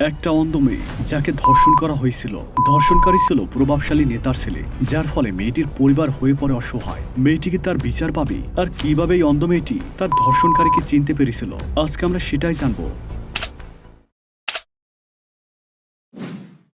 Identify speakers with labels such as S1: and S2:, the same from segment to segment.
S1: একটা অন্ধ মেয়ে যাকে ধর্ষণ করা হয়েছিল। ধর্ষণকারী ছিল প্রভাবশালী নেতার ছেলে, যার ফলে মেয়েটির পরিবার হয়ে পড়ে অসহায়। মেয়েটিকে তার বিচার পাবে, আর কিভাবে এই অন্ধ মেয়েটি তার ধর্ষণকারীকে চিনতে পেরেছিল, আজকে আমরা সেটাই জানবো।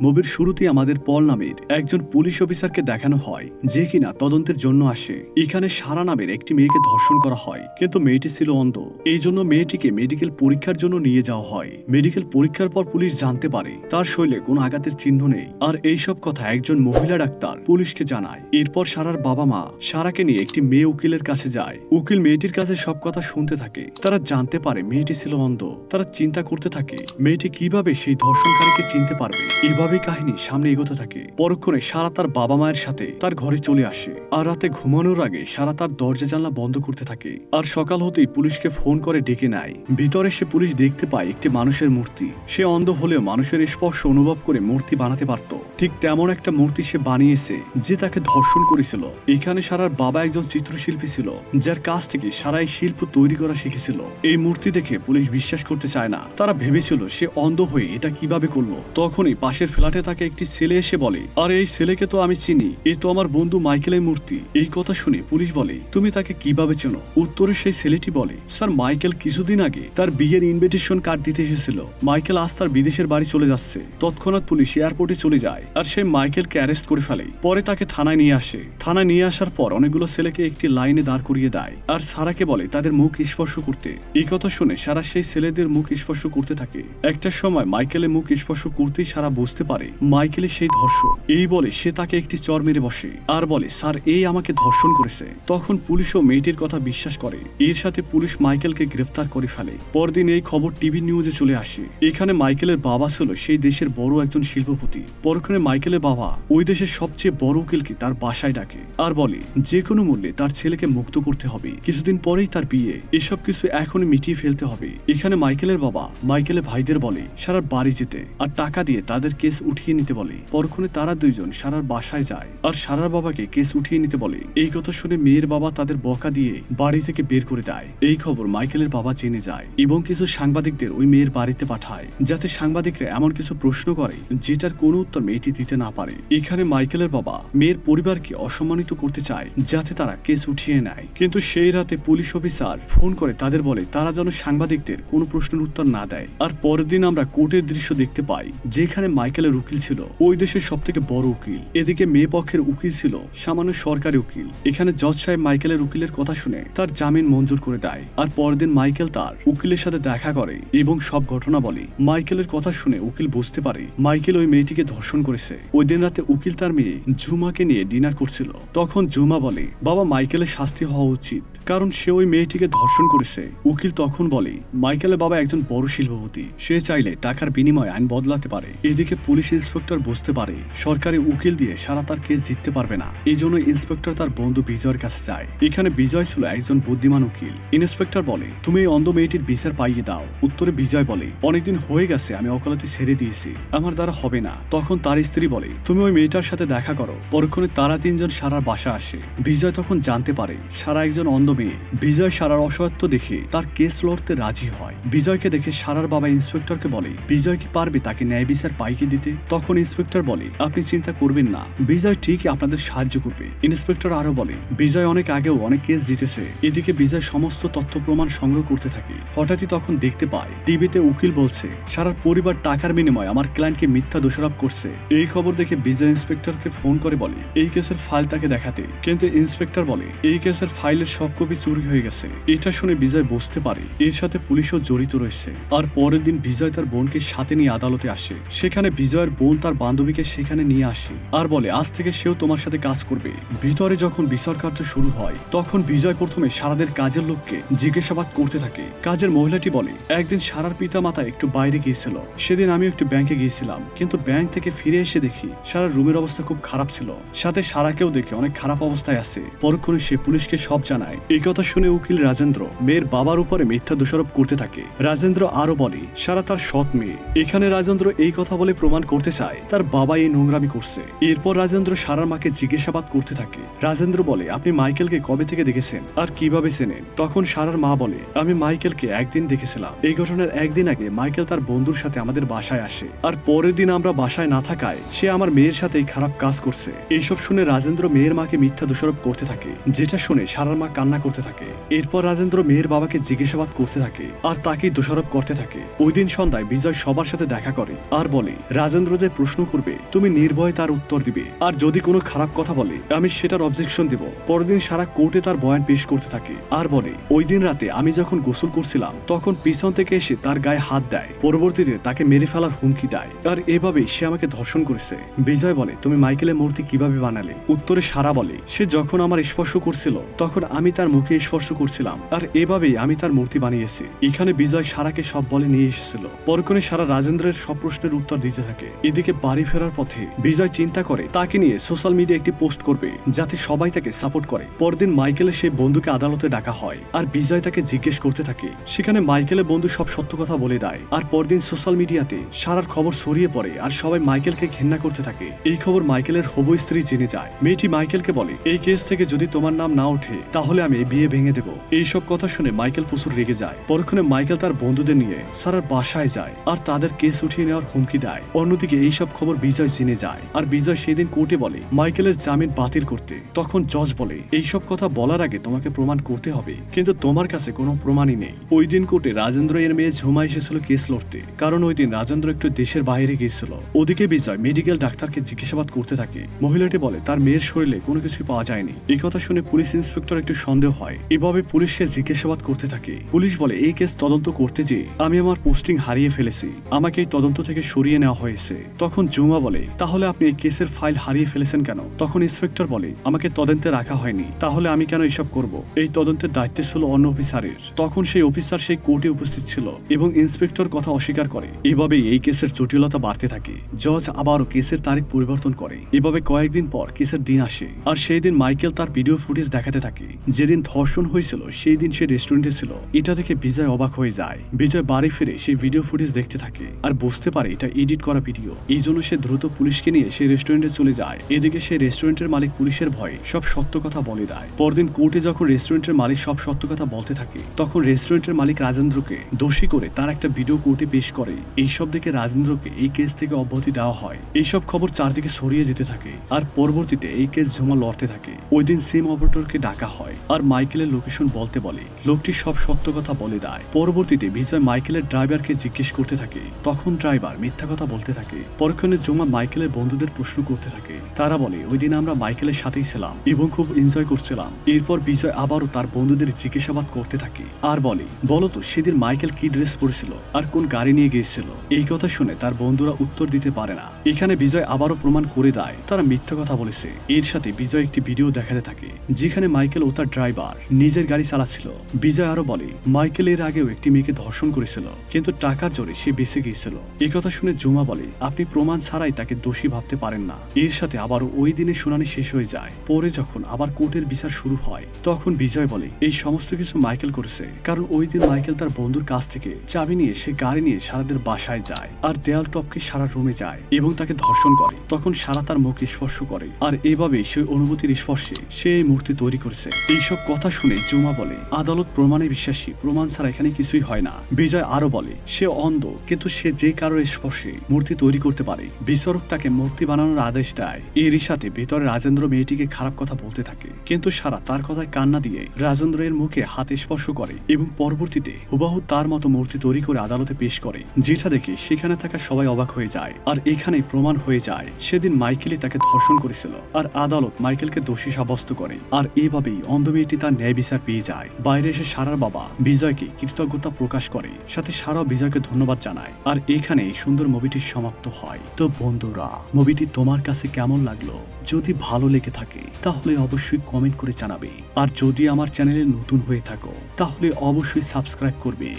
S1: মুভির শুরুতেই আমাদের পল নামের একজন পুলিশ অফিসারকে দেখানো হয়, যে কিনা তদন্তের জন্য আসে। এখানে সারা নামের একটি মেয়েকে ধর্ষণ করা হয়, কিন্তু মেয়েটি ছিল অন্ধ। এই জন্য মেয়েটিকে মেডিকেল পরীক্ষার জন্য নিয়ে যাওয়া হয়। মেডিকেল পরীক্ষার পর পুলিশ জানতে পারে তার শরীরে কোনো আঘাতের চিহ্ন নেই। আর এইসব কথা একজন মহিলা ডাক্তার পুলিশকে জানায়। এরপর সারার বাবা মা সারাকে নিয়ে একটি মেয়ে উকিলের কাছে যায়। উকিল মেয়েটির কাছে সব কথা শুনতে থাকে। তারা জানতে পারে মেয়েটি ছিল অন্ধ। তারা চিন্তা করতে থাকে মেয়েটি কিভাবে সেই ধর্ষণকারীকে চিনতে পারবে। এভাবে কাহিনী সামনে এগোতে থাকে। পরক্ষণে সারা তার বাবা মায়ের সাথে তার ঘরে চলে আসে। আর রাতে ঘুমানোর আগে সারা তার দরজা জানলা বন্ধ করতে থাকে। আর সকাল হতেই পুলিশকে ফোন করে ডেকে নেয়। ভিতরে সে পুলিশ দেখতে পায় একটি মানুষের মূর্তি। সে অন্ধ হলেও মানুষের স্পর্শ অনুভব করে মূর্তি বানাতে পারত। ঠিক তেমন একটা মূর্তি সে বানিয়েছে যে তাকে ধর্ষণ করেছিল। এখানে সারার বাবা একজন চিত্রশিল্পী ছিল, যার কাছ থেকে সারা এই শিল্প তৈরি করা শিখেছিল। এই মূর্তি দেখে পুলিশ বিশ্বাস করতে চায় না। তারা ভেবেছিল সে অন্ধ হয়ে এটা কিভাবে করলো। তখনই পাশের ফ্ল্যাটে তাকে একটি ছেলে এসে বলে, আর এই ছেলেকে তো আমি চিনি, এ তো আমার বন্ধু মাইকেলের মূর্তি। এই কথা শুনে পুলিশ বলে, তুমি তাকে কিভাবে চেনো? উত্তরে সেই ছেলেটি বলে, স্যার মাইকেল কিছুদিন আগে তার বিয়ের ইনভিটেশন কার্ড দিতে এসেছিল। মাইকেল আজ তার বিদেশের বাড়ি চলে যাচ্ছে। তৎক্ষণাৎ পুলিশ এয়ারপোর্টে চলে যায় আর সেই মাইকেলকে অ্যারেস্ট করে ফেলে। পরে তাকে থানায় নিয়ে আসে। থানায় নিয়ে আসার পর অনেকগুলো ছেলেকে একটি লাইনে দাঁড় করিয়ে দেয় আর সারাকে বলে তাদের মুখ স্পর্শ করতে। এই কথা শুনে সারা সেই ছেলেদের মুখ স্পর্শ করতে থাকে। একটা সময় মাইকেলের মুখ স্পর্শ করতেই সারা বুঝতে পারে মাইকেলের সেই ধর্ষক। এই বলে সে তাকে একটি চর মেরে বসে আর বলে, স্যার এই আমাকে ধর্ষণ করেছে। তখন পুলিশও মেয়েটির কথা বিশ্বাস করে। এর সাথে পুলিশ মাইকেলকে গ্রেফতার করে ফেলে। পরদিন এই খবর টিভি নিউজে চলে আসে। এখানে মাইকেলের বাবা ছিল সেই দেশের বড় একজন শিল্পপতি। পরক্ষণে মাইকেলের বাবা ওই দেশের সবচেয়ে বড় উকিলকে তার বাসায় ডাকে আর বলে যে কোনো মূল্যে তার ছেলেকে মুক্ত করতে হবে। কিছুদিন পরেই তার বিয়ে। এসব কিছু এখনই মিটিয়ে ফেলতে হবে। এখানে মাইকেলের বাবা মাইকেলের ভাইদের বলে সারার বাড়ি যেতে আর টাকা দিয়ে তাদের কেস উঠিয়ে নিতে বলে। পরক্ষণে তারা দুইজন সারার বাসায় যায় আর সারার বাবাকে কেস উঠিয়ে নিতে বলে। এই কথা শুনে মেয়ের বাবা তাদের বকা দিয়ে বাড়ি থেকে বের করে দেয়। এই খবর মাইকেলের বাবা জেনে যায় এবং কিছু সাংবাদিকদের ওই মেয়ের বাড়িতে পাঠায়, যাতে সাংবাদিকরা এমন কিছু প্রশ্ন করে যেটার কোনো উত্তর মেয়েটি দিতে না পারে। এখানে মাইকেলের বাবা মেয়ের পরিবারকে অসম্মানিত করতে চায়, যাতে তারা কেস উঠিয়ে নেয়। কিন্তু সেই রাতে পুলিশ অফিসার ফোন করে তাদের বলে তারা যেন সাংবাদিকদের কোনো প্রশ্নের উত্তর না দেয়। আর পরের দিন আমরা কোর্টের দৃশ্য দেখতে পাই, যেখানে মাইকেলের উকিল ছিল ওই দেশের সব থেকে বড় উকিল। এদিকে মেয়ে পক্ষের উকিল ছিল সামান্য সরকারি উকিল। এখানে জজ সাহেব মাইকেলের উকিলের কথা শুনে তার জামিন মঞ্জুর করে দেয়। আর পরদিন মাইকেল তার উকিলের সাথে দেখা করে এবং সব ঘটনা বলে। মাইকেলের কথা শুনে উকিল বুঝতে পারে মাইকেল ওই মেয়েটিকে ধর্ষণ করেছে। ওই দিন রাতে উকিল তার মেয়ে ঝুমাকে নিয়ে ডিনার করছিল। তখন ঝুমা বলে, বাবা মাইকেলের শাস্তি হওয়া উচিত, কারণ সে ওই মেয়েটিকে ধর্ষণ করেছে। উকিল তখন বলে, মাইকেলের বাবা একজন বড় শিল্পপতি, সে চাইলে টাকার বিনিময়ে আইন বদলাতে পারে। এদিকে পুলিশ ইন্সপেক্টর বুঝতে পারে সরকারি উকিল দিয়ে সারা তার কেস জিততে পারবে না। এই জন্য ইন্সপেক্টর তার বন্ধু বিজয়ের কাছে যায়। এখানে বিজয় ছিল একজন বুদ্ধিমান উকিল। ইন্সপেক্টর বলে, তুমি এই অন্ধ মেয়েটির বিচার পাইয়ে দাও। উত্তরে বিজয় বলে, অনেকদিন হয়ে গেছে আমি অকালতি ছেড়ে দিয়েছি, আমার দ্বারা হবে না। তখন তার স্ত্রী বলে, তুমি ওই মেয়েটার সাথে দেখা করো। পরক্ষণে তারা তিনজন সারার বাসা আসে। বিজয় তখন জানতে পারে সারা একজন অন্ধ মেয়ে। বিজয় সারার অসহায়ত্ব দেখে তার কেস লড়তে রাজি হয়। বিজয়কে দেখে সারার বাবা ইন্সপেক্টরকে বলে, বিজয় কি পারবে তাকে ন্যায় বিচার পাইয়ে দিতে? তখন ইন্সপেক্টর বলে, আপনি চিন্তা করবেন না, বিজয় ঠিকই আপনাদের সাহায্য করবে। ইন্সপেক্টর আরো বলে, বিজয় অনেক আগেও অনেক কেস জিতেছে। এদিকে বিজয় সমস্ত তথ্য প্রমাণ সংগ্রহ করতে থাকে। হঠাৎই তখন দেখতে পায় টিভিতে উকিল বলছে সারার পরিবার টাকার বিনিময়ে আমার ক্লায়েন্টকে মিথ্যা দোষারোপ করছে। এই খবর দেখে বিজয় ইন্সপেক্টরকে ফোন করে বলে এই কেসের ফাইল তাকে দেখাতে, কিন্তু ইন্সপেক্টর বলে এই কেসের ফাইলের সব কপি চুরি হয়ে গেছে। এটা শুনে বিজয় বুঝতে পারে এর সাথে পুলিশও জড়িত রয়েছে। আর পরের দিন বিজয় তার বোনকে সাথে নিয়ে আদালতে আসে। সেখানে বিজয়ের বোন তার বান্ধবীকে সেখানে নিয়ে আসে আর বলে আজ থেকে সেও তোমার সাথে কাজ করবে। ভিতরে যখন বিচার কার্য শুরু হয়, তখন বিজয় প্রথমে সারাদের কাজের লোককে জিজ্ঞাসাবাদ করতে থাকে। কাজের মহিলাটি বলে, একদিন সারার পিতা মাতা একটু বাইরে গিয়েছিল, সেদিন আমি একটু ব্যাংকে গিয়েছিলাম, কিন্তু ব্যাংক থেকে ফিরে এসে দেখি সারার রুমের অবস্থা খুব খারাপ ছিল, সাথে সারাকেও দেখে অনেক খারাপ অবস্থায় আছে। পরক্ষণে সে পুলিশকে সব জানায় এই কথা শুনে উকিল রাজেন্দ্র মেয়ের বাবার উপরে মিথ্যা দোষারোপ করতে থাকে। রাজেন্দ্র আরো বলে সারা তার সৎ মেয়ে। এখানে রাজেন্দ্র এই কথা বলে প্রমাণ করতে চায় তার বাবা এই নোংরামি করছে। এরপর রাজেন্দ্র সারার মাকে জিজ্ঞাসাবাদ করতে থাকে। রাজেন্দ্র বলে আপনি মাইকেলকে কবে থেকে দেখেছেন আর কিভাবে চেনেন? তখন সারার মা বলে আমি মাইকেলকে একদিন দেখেছিলাম। এই ঘটনার একদিন আগে মাইকেল তার বন্ধুর সাথে আমাদের বাসায় আসে, আর পরের দিন আমরা বাসায় না থাকায় সে আমার মেয়ের সাথে এই খারাপ কাজ করছে। এইসব শুনে রাজেন্দ্র মেয়ের মাকে মিথ্যা দোষারোপ করতে থাকে, যেটা শুনে সারার মা কান্না করতে থাকে। এরপর রাজেন্দ্র মেয়ের বাবাকে জিজ্ঞাসাবাদ করতে থাকে আর তাকেই দোষারোপ করতে থাকে। ওই দিন সন্ধ্যায় বিজয় সবার সাথে দেখা করে আর বলে রাজেন্দ্র যে প্রশ্ন করবে তুমি নির্ভয়ে তার উত্তর দিবে, আর যদি কোনো খারাপ কথা বলে আমি সেটার অবজেকশন দেব। পরদিন সারা কোর্টে তার বয়ান পেশ করতে থাকে আর বলে ওই দিন রাতে আমি যখন গোসল করছিলাম তখন পিছন থেকে এসে তার গায়ে হাত দেয়, পরবর্তীতে তাকে মেরে ফেলার হুমকি দেয়, আর এভাবেই সে আমাকে ধর্ষণ করেছে। বিজয় বলে তুমি মাইকেলের মূর্তি কিভাবে বানালে? উত্তরে সারা বলে সে যখন আমার স্পর্শ করছিল তখন আমি তার মুখে স্পর্শ করছিলাম, আর এভাবেই আমি তার মূর্তি বানিয়েছি। এখানে বিজয় সারাকে সব বলে নিয়ে এসেছিল। পরক্ষণে সারা রাজেন্দ্রের সব প্রশ্নের উত্তর দিতে থাকে। এদিকে বাড়ি ফেরার পথে বিজয় চিন্তা করে তাকে নিয়ে সোশ্যাল মিডিয়া একটি পোস্ট করবে যাতে সবাই তাকে সাপোর্ট করে। পরদিন মাইকেলের সেই বন্ধুকে আদালতে ডাকা হয় আর বিজয় তাকে জিজ্ঞেস করতে থাকে। সেখানে মাইকেলের বন্ধু সব সত্য কথা বলে দেয়, আর পরদিন সোশ্যাল মিডিয়াতে সারার খবর ছড়িয়ে পড়ে আর সবাই মাইকেলকে ঘেন্না করতে থাকে। এই খবর মাইকেলের হবু স্ত্রী জেনে যায়। মেয়েটি মাইকেলকে বলে এই কেস থেকে যদি তোমার নাম না ওঠে তাহলে আমি বিয়ে ভেঙে দেব। এইসব কথা শুনে মাইকেল প্রচুর রেগে যায়। পরক্ষণে মাইকেল তার বন্ধুদের নিয়ে সারার বাসায় যায় আর তাদের কেস উঠিয়ে নেওয়ার হুমকি দেয়। অন্যদিকে এইসব খবর বিজয় জেনে যায় আর বিজয় সেদিন কোর্টে বলে মাইকেলের জামিন বাতিল করতে। তখন জজ বলে এইসব কথা বলার আগে তোমাকে প্রমাণ করতে হবে, কিন্তু তোমার কাছে কোনো প্রমাণই নেই। ওই দিন কোর্টে রাজেন্দ্র এর মেয়ে ঝুমা এসেছিল কেস লড়তে, কারণ ওই দিন রাজেন্দ্র একটু দেশের বাইরে গিয়েছিল। ওদিকে বিজয় মেডিকেল ডাক্তারকে জিজ্ঞাসাবাদ করতে থাকে। মহিলাটি বলে তার মেয়ের শরীরে কোনো কিছু পাওয়া যায়নি। এই কথা শুনে পুলিশ ইন্সপেক্টর একটু সন্দেহ হয়। এভাবে পুলিশকে জিজ্ঞাসাবাদ করতে থাকে। পুলিশ বলে এই কেস তদন্ত করতে যেয়ে আমি আমার পোস্টিং হারিয়ে ফেলেছি, আমাকে এই তদন্ত থেকে সরিয়ে নেওয়া হয়েছে। তখন জুমা বলে তাহলে আপনি এই কেসের ফাইল হারিয়ে ফেলেছেন কেন? তখন ইন্সপেক্টর বলে আমাকে তদন্তে রাখা হয়নি, তাহলে আমি কেন এসব করব? এই তদন্তের দায়িত্ব ছিল অন্য অফিসারের। তখন সেই অফিসার সেই কোর্টে উপস্থিত ছিল এবং ইন্সপেক্টর কথা অস্বীকার করে। এভাবেই এই কেসের জটিলতা বাড়তে থাকে। জজ আবারও কেসের তারিখ পরিবর্তন করে। এভাবে কয়েকদিন পর কেসের দিন আসে আর সেই দিন মাইকেল তার ভিডিও ফুটেজ দেখাতে থাকে। যেদিন ধর্ষণ হয়েছিল সেই দিন সে রেস্টুরেন্টে ছিল। এটা দেখে বিজয় অবাক হয়ে যায়। বিজয় বাড়ি ফিরে সেই ভিডিও ফুটেজ দেখতে থাকে আর বুঝতে পারে এটা এডিট করা ভিডিও। এই জন্য সে দ্রুত পুলিশকে নিয়ে সেই রেস্টুরেন্টে চলে যায়। এদিকে সেই রেস্টুরেন্টের মালিক পুলিশের ভয়ে সব সত্য কথা বলে দেয়। পরদিন কোর্টে যখন রেস্টুরেন্টের মালিক সব সত্য কথা বলতে থাকে তখন রেস্টুরেন্টের মালিক রাজেন্দ্রকে দোষী করে তার একটা ভিডিও কোর্টে পেশ করে। এইসব দেখে রাজেন্দ্রকে এই কেস থেকে অব্যাহতি দেওয়া হয়। এইসব খবর চারদিকে ছড়িয়ে যেতে থাকে আর পরবর্তীতে এই কেস ঝুমা লড়তে থাকে। ওই দিন সিম অপারেটরকে ডাকা হয় আর মাইকেলের লোকেশন বলতে বলে। লোকটি সব সত্য কথা বলে দেয়। পরবর্তীতে বিজয় মাইকেলের ড্রাইভারকে জিজ্ঞেস করতে থাকে, তখন ড্রাইভার মিথ্যা কথা বলতে থাকে। পরক্ষণে জুমা মাইকেলের বন্ধুদের প্রশ্ন করতে থাকে। তারা বলে ওই দিন আমরা মাইকেলের সাথেই ছিলাম এবং খুব এনজয় করছিলাম। এরপর বিজয় আবারও তার বন্ধুদের জিজ্ঞাসাবাদ করতে থাকে আর বলে বলতো সেদিন মাইকেল কি ড্রেস পরেছিল আর কোন গাড়ি নিয়ে গিয়েছিল? এই কথা শুনে তার বন্ধুরা উত্তর দিতে পারে না। এখানে বিজয় আবারও প্রমাণ করে দেয় তারা মিথ্যা কথা বলেছে। এর সাথে বিজয় একটি ভিডিও দেখাতে থাকে যেখানে মাইকেল ও তার ড্রাইভার নিজের গাড়ি চালাচ্ছিল। বিজয় আরো বলে মাইকেল এর আগেও একটি মেয়েকে ধর্ষণ করেছিল, কিন্তু টাকার জোরে সে বেঁচে গিয়েছিল। এই কথা শুনে জুমা বলে আপনি প্রমাণ ছাড়াই তাকে দোষী ভাবতে পারেন না। এর সাথে আবারও ওই দিনে শুনানি শেষ হয়ে যায়। পরে যখন আবার কোর্টের বিচার শুরু হয় তখন বিজয় বলে এই সমস্ত কিছু মাইকেল করেছে, কারণ ওই দিন মাইকেল তার বন্ধুর কাছ থেকে চাবি নিয়ে সে গাড়ি নিয়ে সারাদের বাসায় যায় আর দেয়াল টপকে সারা রুমে যায় এবং তাকে ধর্ষণ করে। তখন সারা তার মুখ স্পর্শ করে আর এভাবে সেই অনুভূতির স্পর্শে সে এই মূর্তি তৈরি করেছে। এইসব কথা শুনে জুমা বলে আদালত প্রমাণে বিশ্বাসী, প্রমাণ ছাড়া এখানে কিছুই হয় না। বিজয় আরো বলে সে অন্ধ, কিন্তু সে যে কারোর স্পর্শে মূর্তি তৈরি করতে পারে। বিচারক তাকে মূর্তি বানানোর আদেশ দেয়। এরই সাথে ভেতরে রাজেন্দ্র মেয়েটিকে খারাপ কথা বলতে থাকে, কিন্তু সারা তার কথায় কান্না দিয়ে রাজেন্দ্রের মুখে হাত স্পর্শ করে এবং পরবর্তীতে হুবাহু তার মতো মূর্তি তৈরি করে আদালতে পেশ করে, যেটা দেখে সেখানে থাকা সবাই অবাক হয়ে যায়। আর এখানেই প্রমাণ হয়ে যায় সেদিন মাইকেলই তাকে ধর্ষণ করেছিল আর আদালত মাইকেলকে দোষী সাব্যস্ত করে। আর এভাবেই অন্ধ মেয়েটি তার ন্যায় বিচার পেয়ে যায়। বাইরে এসে সারার বাবা বিজয়কে কৃতজ্ঞতা প্রকাশ করে, সাথে সারা বিজয়কে ধন্যবাদ জানায়। আর এখানে সুন্দর মুভিটি সমাপ্ত হয়। তো বন্ধুরা, মুভিটি তোমার কাছে কেমন লাগলো? যদি ভালো লেগে থাকে তাহলে অবশ্যই কমেন্ট করে জানাবে। আর যদি আমার চ্যানেলে নতুন হয়ে থাকো তাহলে অবশ্যই সাবস্ক্রাইব করবে।